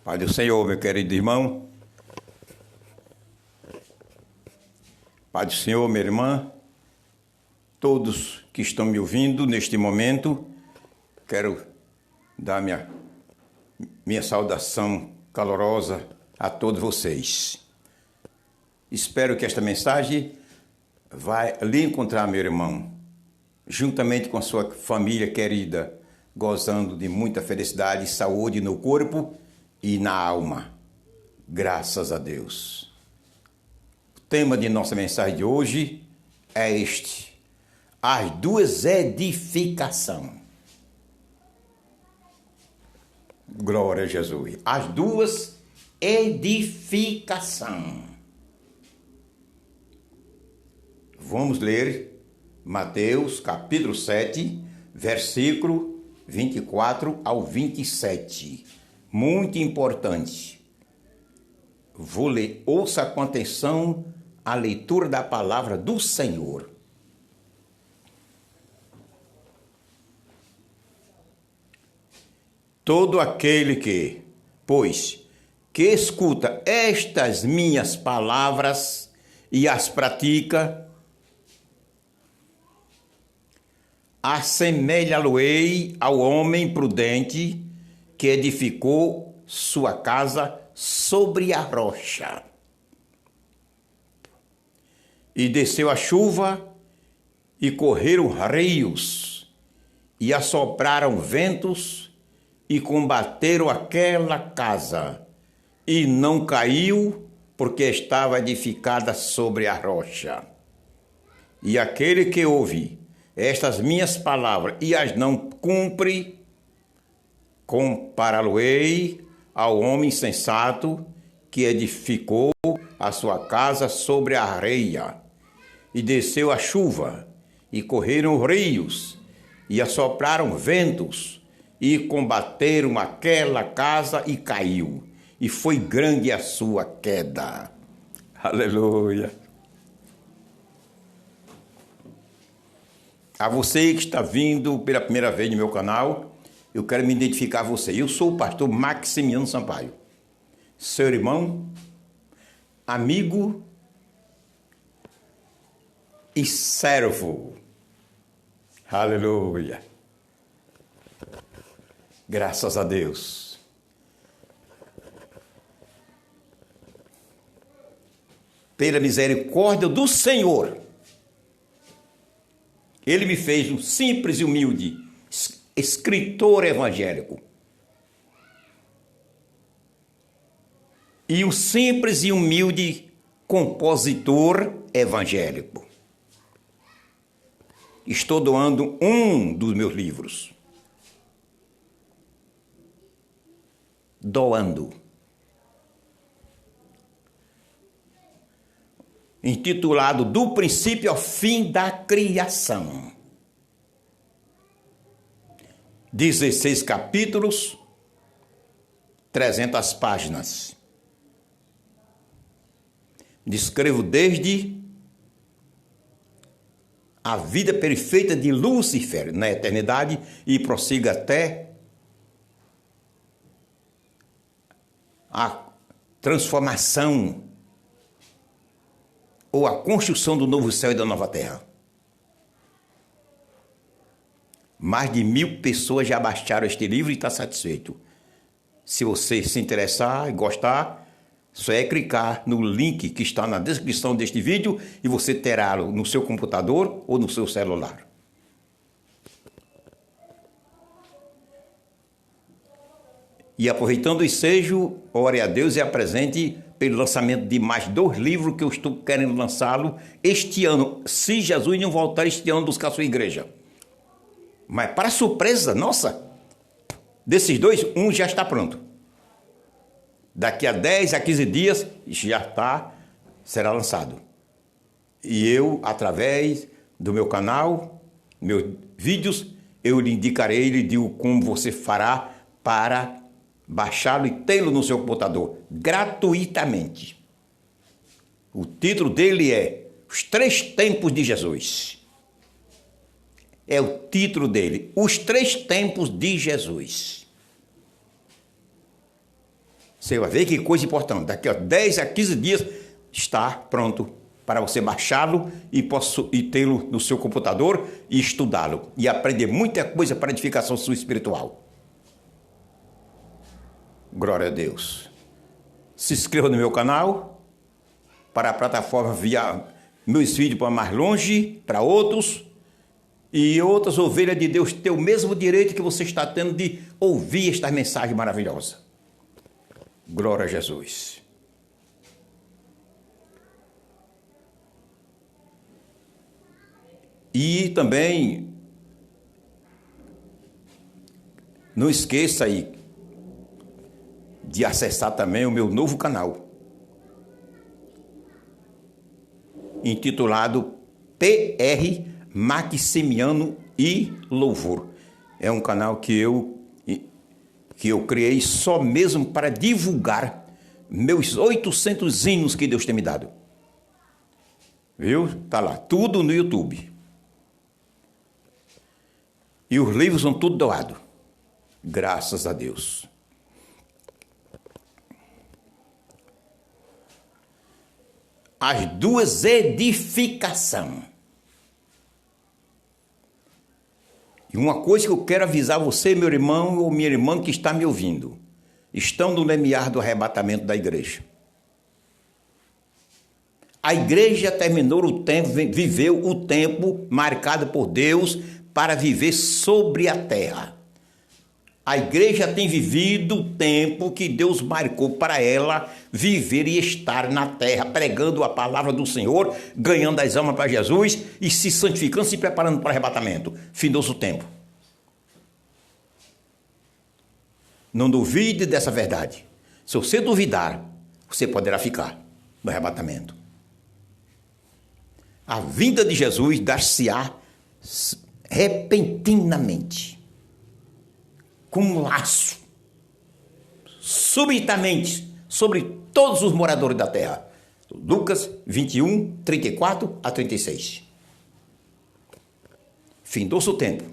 Pai do Senhor, meu querido irmão. Pai do Senhor, minha irmã. Todos que estão me ouvindo neste momento, quero dar minha saudação calorosa a todos vocês. Espero que esta mensagem vai lhe encontrar, meu irmão, juntamente com a sua família querida, gozando de muita felicidade e saúde no corpo e na alma. Graças a Deus. O tema de nossa mensagem de hoje é este: as duas edificações. Glória a Jesus. As duas edificações. Vamos ler Mateus capítulo 7, versículo 24 ao 27. Muito importante. Vou ler, ouça com atenção a leitura da palavra do Senhor. Todo aquele que escuta estas minhas palavras e as pratica, assemelhá-lo-ei ao homem prudente que edificou sua casa sobre a rocha. E desceu a chuva, e correram rios, e assopraram ventos, e combateram aquela casa, e não caiu, porque estava edificada sobre a rocha. E aquele que ouve estas minhas palavras e as não cumpre, compará-lo-ei ao homem insensato que edificou a sua casa sobre a areia. E desceu a chuva, e correram rios, e assopraram ventos, e combateram aquela casa, e caiu. E foi grande a sua queda. Aleluia. A você que está vindo pela primeira vez no meu canal, eu quero me identificar a você. Eu sou o pastor Maximiano Sampaio, seu irmão, amigo e servo. Aleluia. Graças a Deus. Pela misericórdia do Senhor, Ele me fez um simples e humilde escritor evangélico. E um simples e humilde compositor evangélico. Estou doando um dos meus livros. Doando. Intitulado Do Princípio ao Fim da Criação. 16 capítulos, 300 páginas. Descrevo desde a vida perfeita de Lúcifer na eternidade e prossiga até a transformação ou a construção do novo céu e da nova terra. Mais de 1000 pessoas já baixaram este livro e está satisfeito. Se você se interessar e gostar, só é clicar no link que está na descrição deste vídeo e você terá-lo no seu computador ou no seu celular. E aproveitando o ensejo, ore a Deus e apresente pelo lançamento de mais 2 livros que eu estou querendo lançá-lo este ano, se Jesus não voltar este ano buscar a sua igreja. Mas para surpresa nossa, desses 2, um já está pronto. Daqui a 10 a 15 dias será lançado. E eu, através do meu canal, meus vídeos, eu lhe indicarei, lhe digo como você fará para baixá-lo e tê-lo no seu computador, gratuitamente. O título dele é Os 3 Tempos de Jesus. É o título dele, Os 3 Tempos de Jesus. Você vai ver que coisa importante. Daqui a 10 a 15 dias está pronto para você baixá-lo e tê-lo no seu computador e estudá-lo. E aprender muita coisa para edificação sua espiritual. Glória a Deus. Se inscreva no meu canal para a plataforma via meus vídeos para mais longe, para outros. E outras ovelhas de Deus têm o mesmo direito que você está tendo de ouvir esta mensagem maravilhosa. Glória a Jesus. E também, não esqueça aí de acessar também o meu novo canal, intitulado PR Maximiano e Louvor. É um canal que eu criei só mesmo para divulgar meus 800 hinos que Deus tem me dado. Viu? Tá lá, tudo no YouTube. E os livros são tudo doados. Graças a Deus. As duas edificações. E uma coisa que eu quero avisar você, meu irmão ou minha irmã que está me ouvindo. Estão no limiar do arrebatamento da igreja. A igreja terminou o tempo, viveu o tempo marcado por Deus para viver sobre a terra. A igreja tem vivido o tempo que Deus marcou para ela viver e estar na terra, pregando a palavra do Senhor, ganhando as almas para Jesus e se santificando, se preparando para o arrebatamento. Findou-se o tempo. Não duvide dessa verdade. Se você duvidar, você poderá ficar no arrebatamento. A vinda de Jesus dar-se-á repentinamente, com um laço, subitamente, sobre todos os moradores da terra. Lucas 21, 34 a 36. Findou-se o tempo.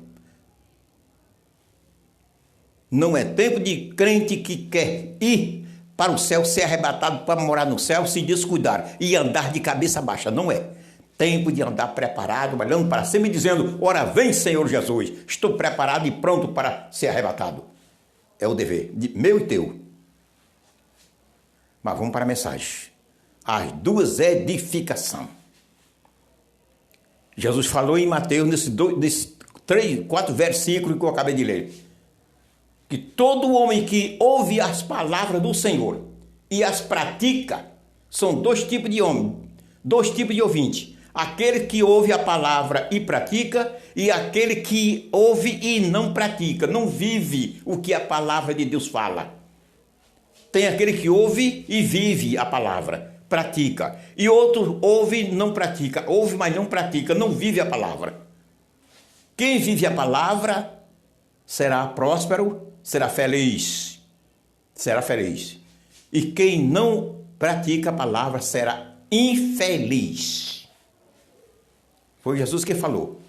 Não é tempo de crente que quer ir para o céu, ser arrebatado para morar no céu, se descuidar e andar de cabeça baixa. Não é. Tempo de andar preparado, olhando para cima e dizendo: ora vem, Senhor Jesus, estou preparado e pronto para ser arrebatado. É o dever, meu e teu. Mas vamos para a mensagem. As duas edificações. Jesus falou em Mateus, nesses 4 versículos que eu acabei de ler, que todo homem que ouve as palavras do Senhor e as pratica, são 2 tipos de homem, 2 tipos de ouvinte. Aquele que ouve a palavra e pratica, e aquele que ouve e não pratica, não vive o que a palavra de Deus fala. Tem aquele que ouve e vive a palavra, pratica. E outro ouve e não pratica, ouve mas não pratica, não vive a palavra. Quem vive a palavra será próspero, será feliz. Será feliz. E quem não pratica a palavra será infeliz. Foi Jesus que falou.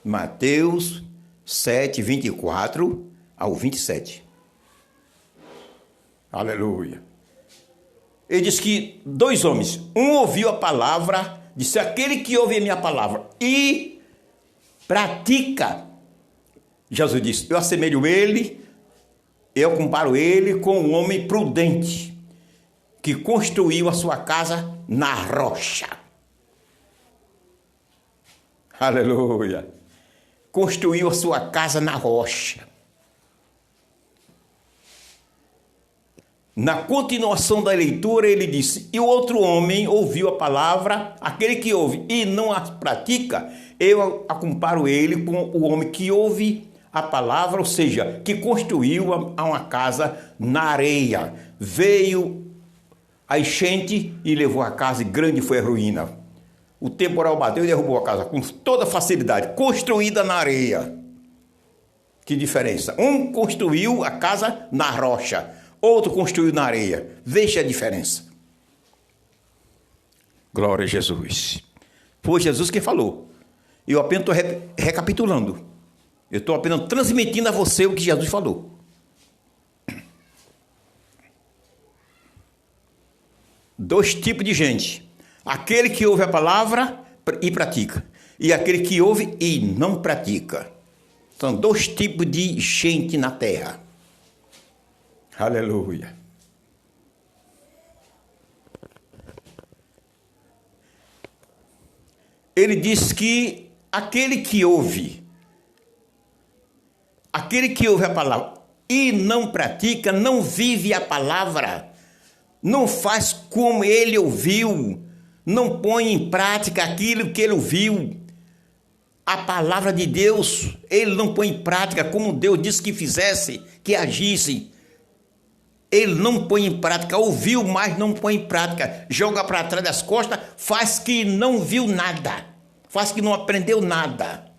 Mateus 7, 24 ao 27. Aleluia. Ele diz que 2 homens, um ouviu a palavra, disse: aquele que ouve a minha palavra e pratica. Jesus disse: eu assemelho ele, eu comparo ele com um homem prudente, que construiu a sua casa na rocha. Aleluia. Construiu a sua casa na rocha. Na continuação da leitura, ele disse: e o outro homem ouviu a palavra, aquele que ouve e não a pratica, eu a comparo ele com o homem que ouve a palavra, ou seja, que construiu uma casa na areia. Veio a enchente e levou a casa, e grande foi a ruína. O temporal bateu e derrubou a casa com toda facilidade, construída na areia. Que diferença? Um construiu a casa na rocha, outro construiu na areia. Veja a diferença. Glória a Jesus. Foi Jesus quem falou. Eu apenas estou recapitulando. Eu estou apenas transmitindo a você o que Jesus falou. dois tipos de gente. Aquele que ouve a palavra e pratica. E aquele que ouve e não pratica. São dois tipos de gente na terra. Aleluia. Ele diz que aquele que ouve a palavra e não pratica, não vive a palavra, não faz como ele ouviu, não põe em prática aquilo que ele ouviu. A palavra de Deus, ele não põe em prática como Deus disse que fizesse, que agisse. Ele não põe em prática, ouviu, mas não põe em prática. Joga para trás das costas, faz que não viu nada, faz que não aprendeu nada.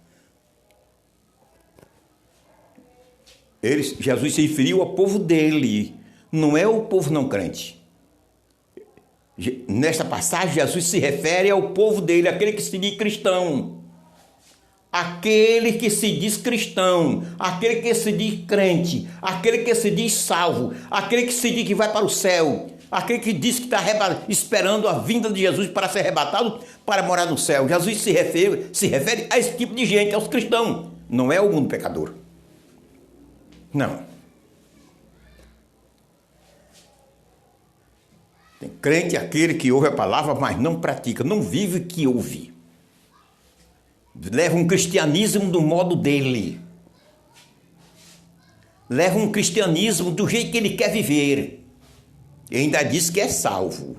Jesus se referiu ao povo dele, não é o povo não crente. Nesta passagem, Jesus se refere ao povo dele, aquele que se diz cristão. Aquele que se diz cristão, aquele que se diz crente, aquele que se diz salvo, aquele que se diz que vai para o céu, aquele que diz que está esperando a vinda de Jesus para ser arrebatado, para morar no céu. Jesus se refere a esse tipo de gente, aos cristãos, não é ao mundo pecador. Não. Tem crente aquele que ouve a palavra, mas não pratica, não vive o que ouve. Leva um cristianismo do modo dele. Leva um cristianismo do jeito que ele quer viver. E ainda diz que é salvo.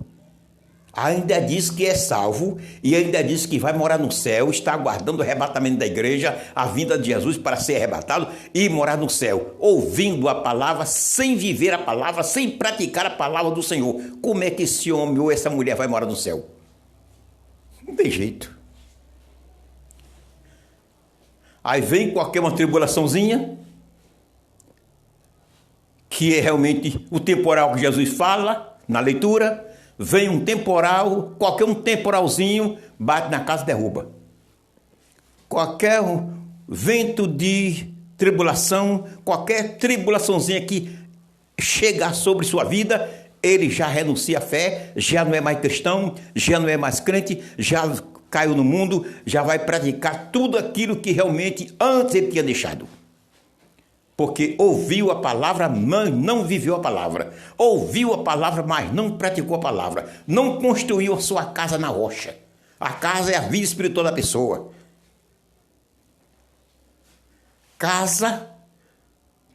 Ainda diz que é salvo e ainda diz que vai morar no céu, está aguardando o arrebatamento da igreja, a vinda de Jesus para ser arrebatado e morar no céu, ouvindo a palavra, sem viver a palavra, sem praticar a palavra do Senhor. Como é que esse homem ou essa mulher vai morar no céu? Não tem jeito. Aí vem qualquer uma tribulaçãozinha, que é realmente o temporal que Jesus fala na leitura. Vem um temporal, qualquer um temporalzinho, bate na casa e derruba. Qualquer vento de tribulação, qualquer tribulaçãozinha que chegar sobre sua vida, ele já renuncia à fé, já não é mais cristão, já não é mais crente, já caiu no mundo, já vai praticar tudo aquilo que realmente antes ele tinha deixado. Porque ouviu a palavra, mas não viveu a palavra. Ouviu a palavra, mas não praticou a palavra. Não construiu a sua casa na rocha. A casa é a vida espiritual da pessoa. Casa,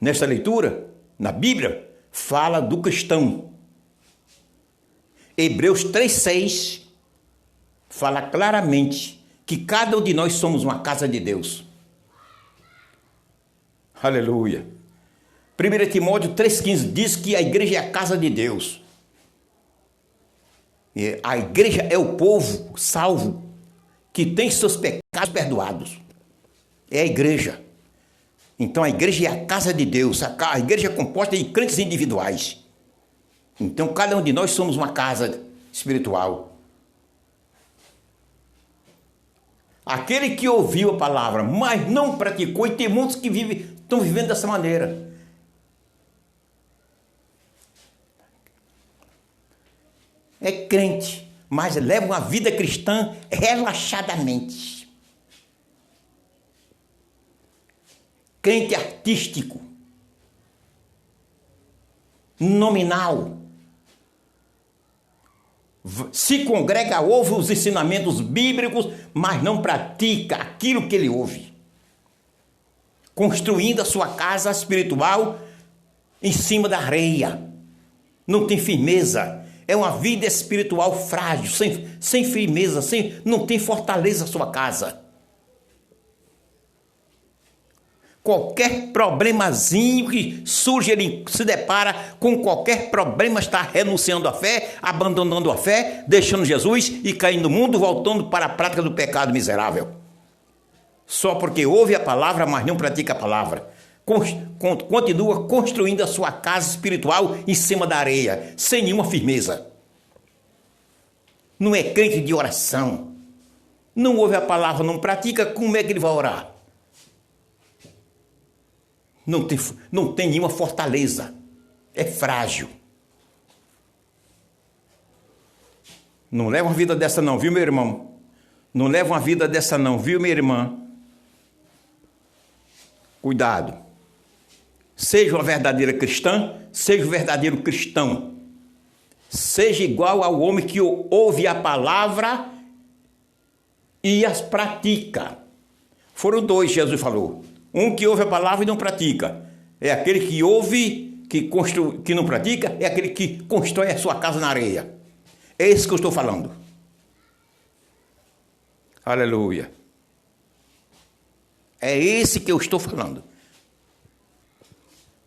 nesta leitura, na Bíblia, fala do cristão. Hebreus 3,6 fala claramente que cada um de nós somos uma casa de Deus. Aleluia. 1 Timóteo 3,15 diz que a igreja é a casa de Deus. E a igreja é o povo salvo que tem seus pecados perdoados. É a igreja. Então a igreja é a casa de Deus. A igreja é composta de crentes individuais. Então cada um de nós somos uma casa espiritual. Aquele que ouviu a palavra, mas não praticou, e tem muitos que estão vivendo dessa maneira. É crente, mas leva uma vida cristã relaxadamente. Crente artístico, nominal. Se congrega, ouve os ensinamentos bíblicos, mas não pratica aquilo que ele ouve. Construindo a sua casa espiritual em cima da areia. Não tem firmeza. É uma vida espiritual frágil, sem firmeza, não tem fortaleza a sua casa. Qualquer problemazinho que surge, ele se depara com qualquer problema, está renunciando à fé, abandonando a fé, deixando Jesus e caindo no mundo, voltando para a prática do pecado miserável. Só porque ouve a palavra, mas não pratica a palavra. Continua construindo a sua casa espiritual em cima da areia, sem nenhuma firmeza. Não é crente de oração. Não ouve a palavra, não pratica, como é que ele vai orar? Não tem nenhuma fortaleza. É frágil. Não leva uma vida dessa não, viu, meu irmão? Não leva uma vida dessa não, viu, minha irmã? Cuidado. Seja uma verdadeira cristã, seja um verdadeiro cristão. Seja igual ao homem que ouve a palavra e as pratica. Foram dois, Jesus falou. Um que ouve a palavra e não pratica. É aquele que ouve, que não pratica, é aquele que constrói a sua casa na areia. É esse que eu estou falando. Aleluia. É esse que eu estou falando.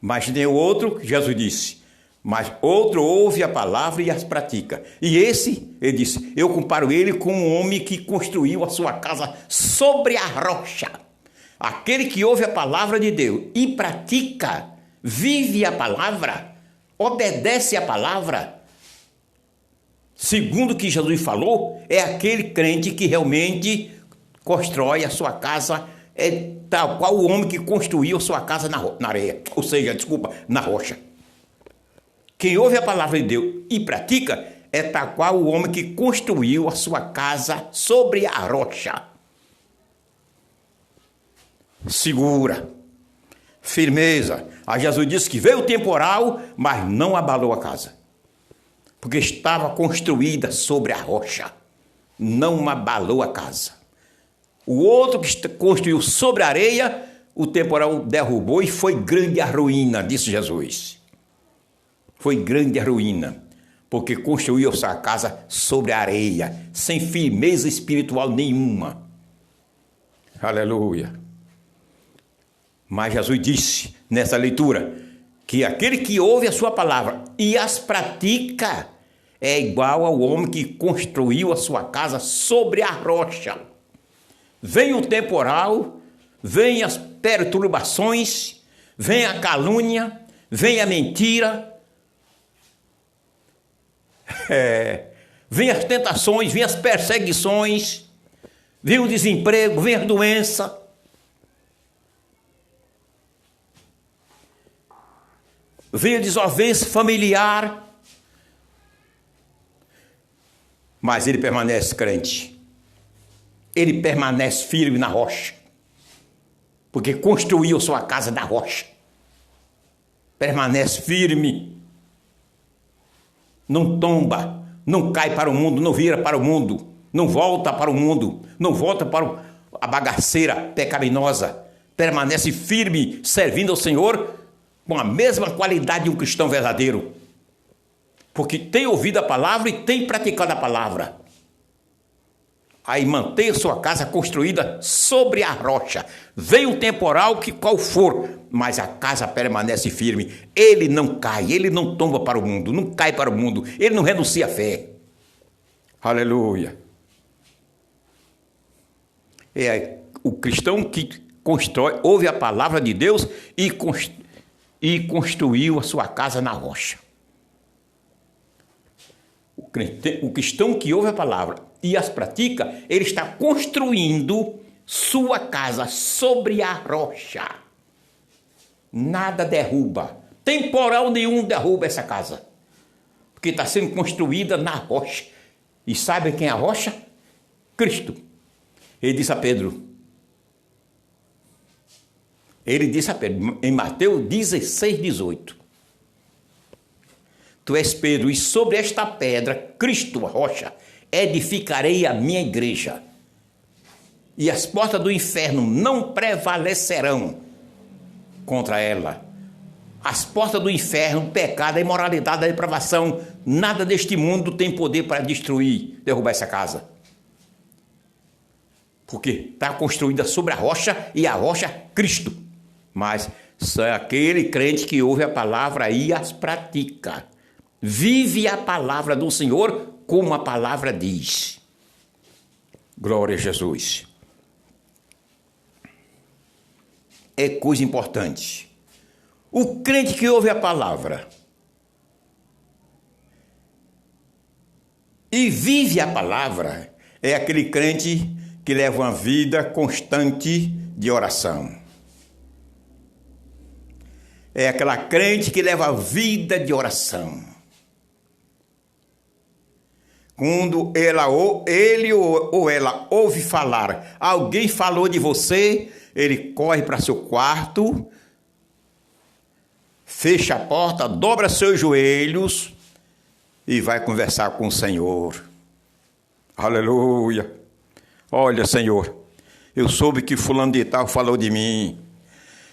Mas nem o outro, Jesus disse, mas outro ouve a palavra e as pratica. E esse, ele disse, eu comparo ele com um homem que construiu a sua casa sobre a rocha. Aquele que ouve a palavra de Deus e pratica, vive a palavra, obedece a palavra, segundo o que Jesus falou, é aquele crente que realmente constrói a sua casa, é tal qual o homem que construiu a sua casa na areia, ou seja, na rocha. Quem ouve a palavra de Deus e pratica é tal qual o homem que construiu a sua casa sobre a rocha. Segura, firmeza. A Jesus disse que veio o temporal, mas não abalou a casa, porque estava construída sobre a rocha. Não abalou a casa. O outro que construiu sobre a areia, o temporal derrubou e foi grande a ruína, disse Jesus. Foi grande a ruína, porque construiu sua casa sobre a areia, sem firmeza espiritual nenhuma. Aleluia. Mas Jesus disse nessa leitura que aquele que ouve a sua palavra e as pratica é igual ao homem que construiu a sua casa sobre a rocha. Vem o temporal, vem as perturbações, vem a calúnia, vem a mentira, vem as tentações, vem as perseguições, vem o desemprego, vem a doença. Vem a desavença familiar, mas ele permanece crente. Ele permanece firme na rocha, porque construiu sua casa na rocha. Permanece firme, não tomba, não cai para o mundo, não vira para o mundo, não volta para o mundo, não volta para a bagaceira pecaminosa. Permanece firme, servindo ao Senhor com a mesma qualidade de um cristão verdadeiro, porque tem ouvido a palavra e tem praticado a palavra. Aí mantém a sua casa construída sobre a rocha. Vem um temporal que qual for, mas a casa permanece firme. Ele não cai, ele não tomba para o mundo, não cai para o mundo, ele não renuncia à fé. Aleluia. É o cristão que constrói, ouve a palavra de Deus e construiu a sua casa na rocha. O cristão que ouve a palavra e as pratica, ele está construindo sua casa sobre a rocha. Nada derruba, temporal nenhum derruba essa casa, porque está sendo construída na rocha. E sabe quem é a rocha? Cristo. Ele disse a Pedro, em Mateus 16:18, tu és Pedro, e sobre esta pedra, Cristo, a rocha, edificarei a minha igreja, e as portas do inferno não prevalecerão contra ela. As portas do inferno, o pecado, a imoralidade, a depravação, nada deste mundo tem poder para destruir, derrubar essa casa. Porque está construída sobre a rocha, e a rocha, Cristo. Mas só é aquele crente que ouve a palavra e as pratica. Vive a palavra do Senhor como a palavra diz. Glória a Jesus. É coisa importante. O crente que ouve a palavra e vive a palavra é aquele crente que leva uma vida constante de oração. É aquela crente que leva a vida de oração. Quando ele ou ela ouve falar, alguém falou de você, ele corre para seu quarto, fecha a porta, dobra seus joelhos e vai conversar com o Senhor. Aleluia! Olha, Senhor, eu soube que fulano de tal falou de mim.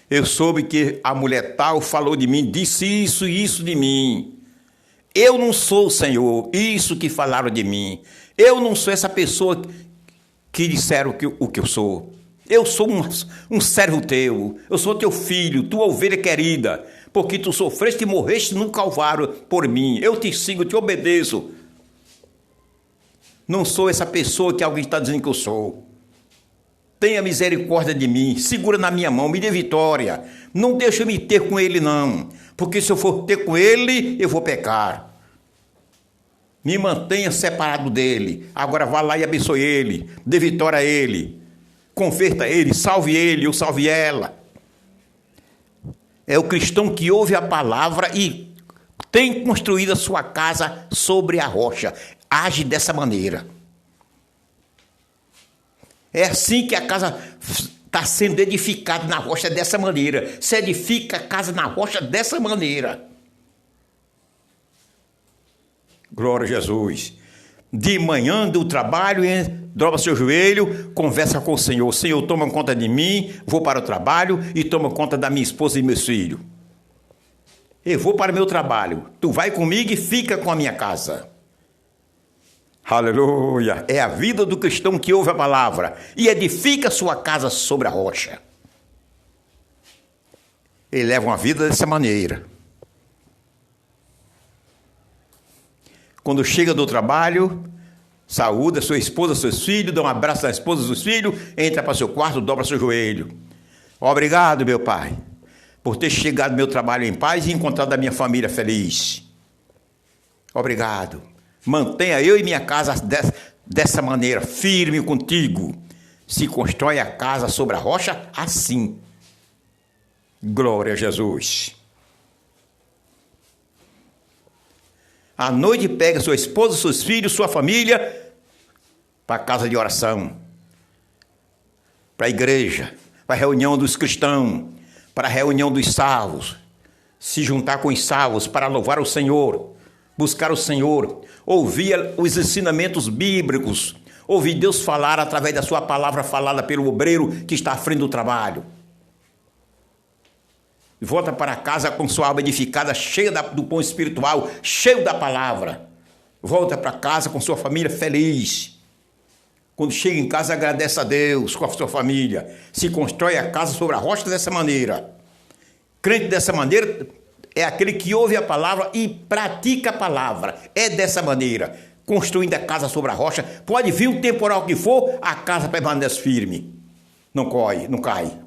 Eu soube que a mulher tal falou de mim, disse isso e isso de mim. Eu não sou, Senhor, isso que falaram de mim. Eu não sou essa pessoa que disseram o que eu sou. Eu sou um servo teu. Eu sou teu filho, tua ovelha querida. Porque tu sofreste e morreste no Calvário por mim. Eu te sigo, te obedeço. Não sou essa pessoa que alguém está dizendo que eu sou. Tenha misericórdia de mim, segura na minha mão, me dê vitória. Não deixa eu me ter com ele, não. Porque se eu for ter com ele, eu vou pecar. Me mantenha separado dele. Agora vá lá e abençoe ele. Dê vitória a ele. Converta ele, salve ele ou salve ela. É o cristão que ouve a palavra e tem construído a sua casa sobre a rocha. Age dessa maneira. É assim que a casa está sendo edificada na rocha, dessa maneira. Se edifica a casa na rocha dessa maneira. Glória a Jesus. De manhã do trabalho, dobra seu joelho, conversa com o Senhor. Senhor, toma conta de mim, vou para o trabalho e toma conta da minha esposa e meus filhos. Eu vou para o meu trabalho. Tu vai comigo e fica com a minha casa. Aleluia! É a vida do cristão que ouve a palavra e edifica sua casa sobre a rocha. Ele leva uma vida dessa maneira. Quando chega do trabalho, saúda sua esposa, seus filhos, dá um abraço na esposa e seus filhos, entra para seu quarto, dobra seu joelho. Obrigado, meu Pai, por ter chegado ao meu trabalho em paz e encontrado a minha família feliz. Obrigado. Mantenha eu e minha casa dessa maneira, firme contigo. Se constrói a casa sobre a rocha assim. Glória a Jesus. À noite pega sua esposa, seus filhos, sua família para a casa de oração, para a igreja, para a reunião dos cristãos, para a reunião dos salvos, se juntar com os salvos para louvar o Senhor, buscar o Senhor, ouvir os ensinamentos bíblicos, ouvir Deus falar através da sua palavra falada pelo obreiro que está à frente do trabalho. Volta para casa com sua alma edificada, cheia do pão espiritual, cheio da palavra. Volta para casa com sua família feliz. Quando chega em casa, agradece a Deus com a sua família. Se constrói a casa sobre a rocha dessa maneira. Crente dessa maneira é aquele que ouve a palavra e pratica a palavra. É dessa maneira, construindo a casa sobre a rocha. Pode vir o temporal que for, a casa permanece firme. Não corre, não cai.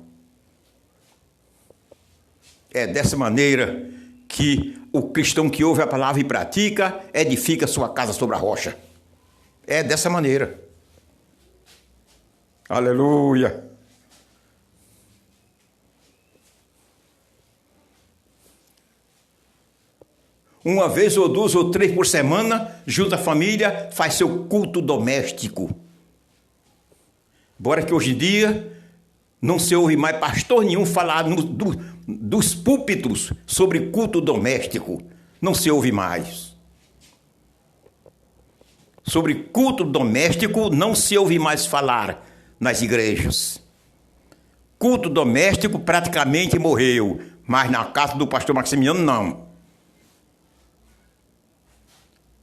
É dessa maneira que o cristão que ouve a palavra e pratica, edifica sua casa sobre a rocha. É dessa maneira. Aleluia. Uma vez ou duas ou três por semana, junta a família, faz seu culto doméstico. Embora que hoje em dia não se ouve mais pastor nenhum falar dos púlpitos sobre culto doméstico. Não se ouve mais. Sobre culto doméstico não se ouve mais falar nas igrejas. Culto doméstico praticamente morreu, mas na casa do pastor Maximiano não.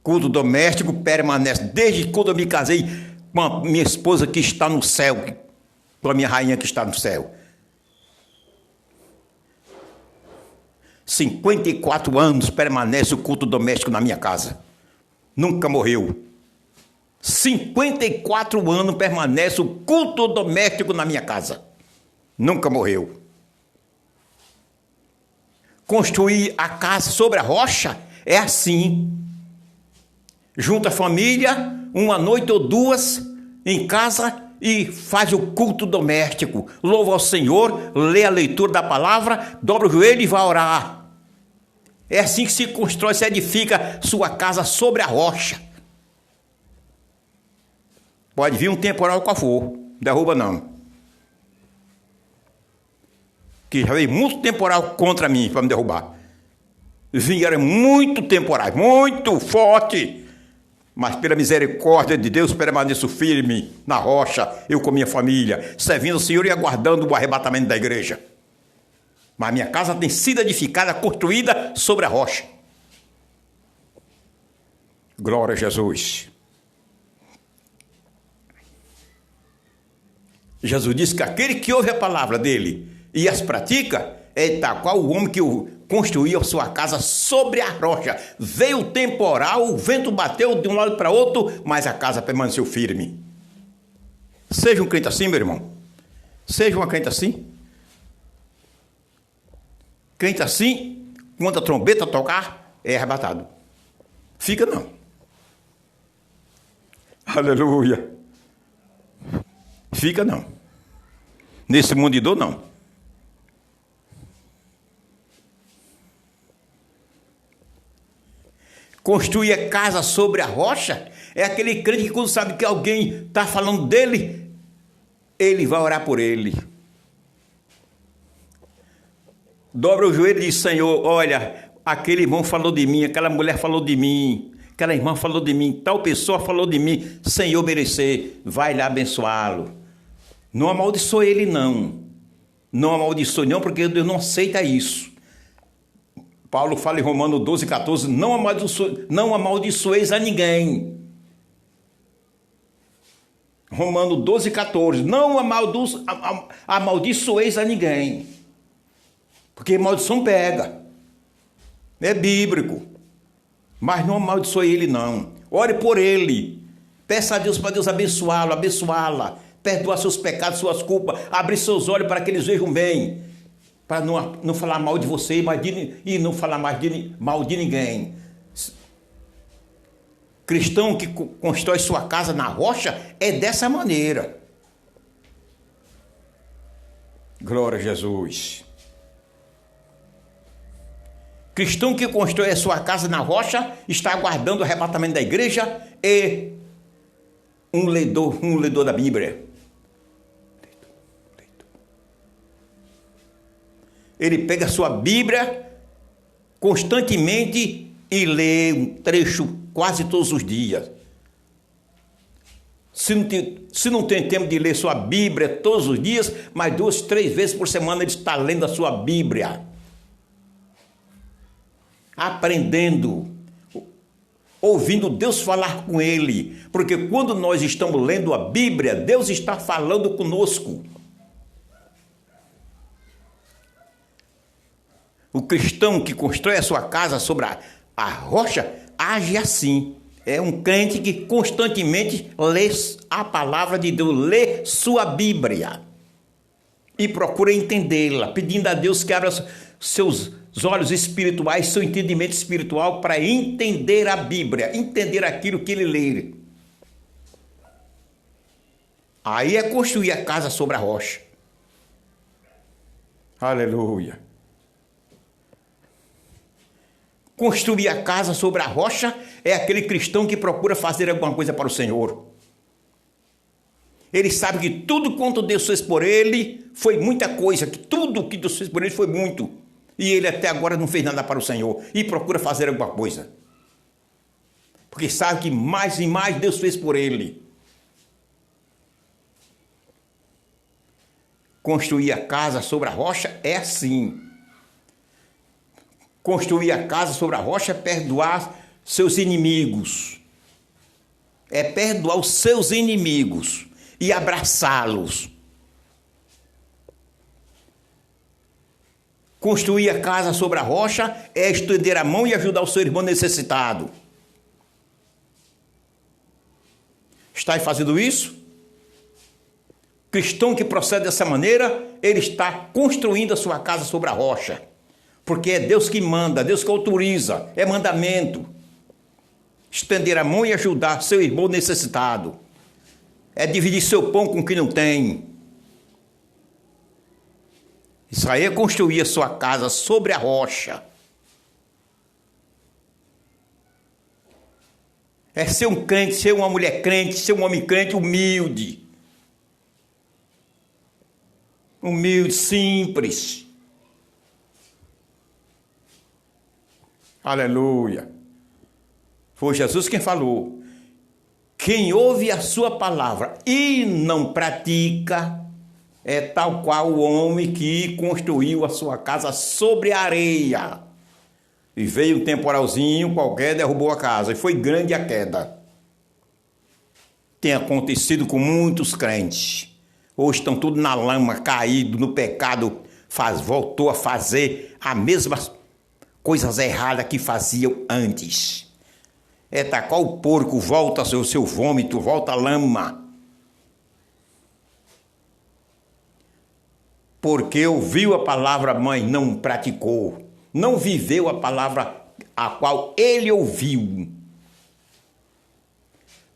Culto doméstico permanece desde quando eu me casei com a minha esposa que está no céu, com a minha rainha que está no céu. 54 anos permanece o culto doméstico na minha casa. Nunca morreu. 54 anos permanece o culto doméstico na minha casa. Nunca morreu. Construir a casa sobre a rocha é assim. Junta a família, uma noite ou duas em casa e faz o culto doméstico. Louva ao Senhor, lê a leitura da palavra, dobra o joelho e vai orar. É assim que se constrói, se edifica sua casa sobre a rocha. Pode vir um temporal qual for, derruba não. Que já veio muito temporal contra mim para me derrubar. Vieram muito temporais, muito forte. Mas pela misericórdia de Deus permaneço firme na rocha, eu com minha família, servindo o Senhor e aguardando o arrebatamento da igreja. Mas minha casa tem sido edificada, construída sobre a rocha. Glória a Jesus. Jesus disse que aquele que ouve a palavra dele e as pratica é tal qual o homem que construiu a sua casa sobre a rocha. Veio o temporal, o vento bateu de um lado para outro, mas a casa permaneceu firme. Seja um crente assim, meu irmão. Seja uma crente assim. Crente assim, quando a trombeta tocar, é arrebatado. Fica não. Aleluia. Fica não. Nesse mundo de dor, não. Construir a casa sobre a rocha é aquele crente que quando sabe que alguém está falando dele, ele vai orar por ele. Dobra o joelho e diz: Senhor, olha, aquele irmão falou de mim, aquela mulher falou de mim, aquela irmã falou de mim, tal pessoa falou de mim, Senhor merecer, vai lá abençoá-lo. Não amaldiçoe ele não. Não amaldiçoe não, porque Deus não aceita isso. Paulo fala em Romanos 12, 14, não amaldiçoeis a ninguém. Romanos 12, 14, não amaldiçoeis a ninguém. Porque maldição pega. É bíblico. Mas não amaldiçoe ele não. Ore por ele. Peça a Deus para Deus abençoá-lo, abençoá-la. Perdoar seus pecados, suas culpas. Abrir seus olhos para que eles vejam bem. Para não falar mal de você e não falar mal de ninguém. Cristão que constrói sua casa na rocha é dessa maneira. Glória a Jesus. Cristão que constrói a sua casa na rocha está aguardando o arrebatamento da igreja e um ledor da Bíblia. Ele pega a sua Bíblia constantemente e lê um trecho quase todos os dias. Se não tem tempo de ler sua Bíblia todos os dias, mas 2, 3 vezes por semana ele está lendo a sua Bíblia. Aprendendo, ouvindo Deus falar com ele. Porque quando nós estamos lendo a Bíblia, Deus está falando conosco. O cristão que constrói a sua casa sobre a rocha age assim. É um crente que constantemente lê a palavra de Deus, lê sua Bíblia e procura entendê-la, pedindo a Deus que abra seus olhos espirituais, seu entendimento espiritual para entender a Bíblia, entender aquilo que ele lê. Aí é construir a casa sobre a rocha. Aleluia. Construir a casa sobre a rocha é aquele cristão que procura fazer alguma coisa para o Senhor. Ele sabe que tudo quanto Deus fez por ele foi muita coisa, que tudo que Deus fez por ele foi muito. E ele até agora não fez nada para o Senhor e procura fazer alguma coisa. Porque sabe que mais e mais Deus fez por ele. Construir a casa sobre a rocha é assim. Construir a casa sobre a rocha é perdoar seus inimigos. É perdoar os seus inimigos e abraçá-los. Construir a casa sobre a rocha é estender a mão e ajudar o seu irmão necessitado. Está fazendo isso? Cristão que procede dessa maneira, ele está construindo a sua casa sobre a rocha. Porque é Deus que manda, Deus que autoriza, é mandamento. Estender a mão e ajudar seu irmão necessitado. É dividir seu pão com quem não tem. Isso aí é construir a sua casa sobre a rocha. É ser um crente, ser uma mulher crente, ser um homem crente humilde. Humilde, simples. Aleluia. Foi Jesus quem falou. Quem ouve a sua palavra e não pratica é tal qual o homem que construiu a sua casa sobre a areia. E veio um temporalzinho qualquer, derrubou a casa. E foi grande a queda. Tem acontecido com muitos crentes. Hoje estão tudo na lama, caído no pecado. Voltou a fazer as mesmas coisas erradas que faziam antes. É tacar o porco, volta ao seu vômito, volta a lama. Porque ouviu a palavra, mas não praticou. Não viveu a palavra a qual ele ouviu.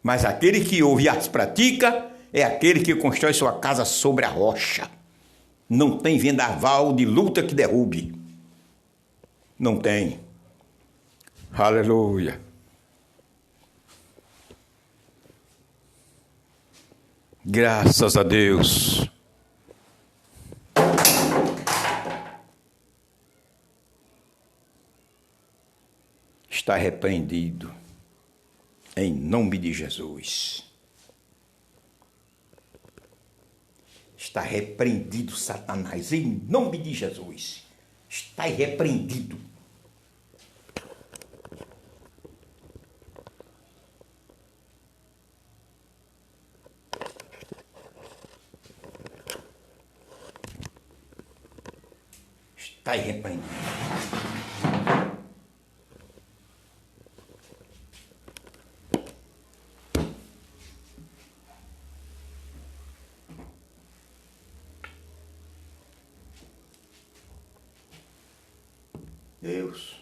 Mas aquele que ouve e as pratica é aquele que constrói sua casa sobre a rocha. Não tem vendaval de luta que derrube. Não tem. Aleluia. Graças a Deus. Está repreendido em nome de Jesus. Está repreendido, Satanás, em nome de Jesus. Está repreendido. Está repreendido. Deus.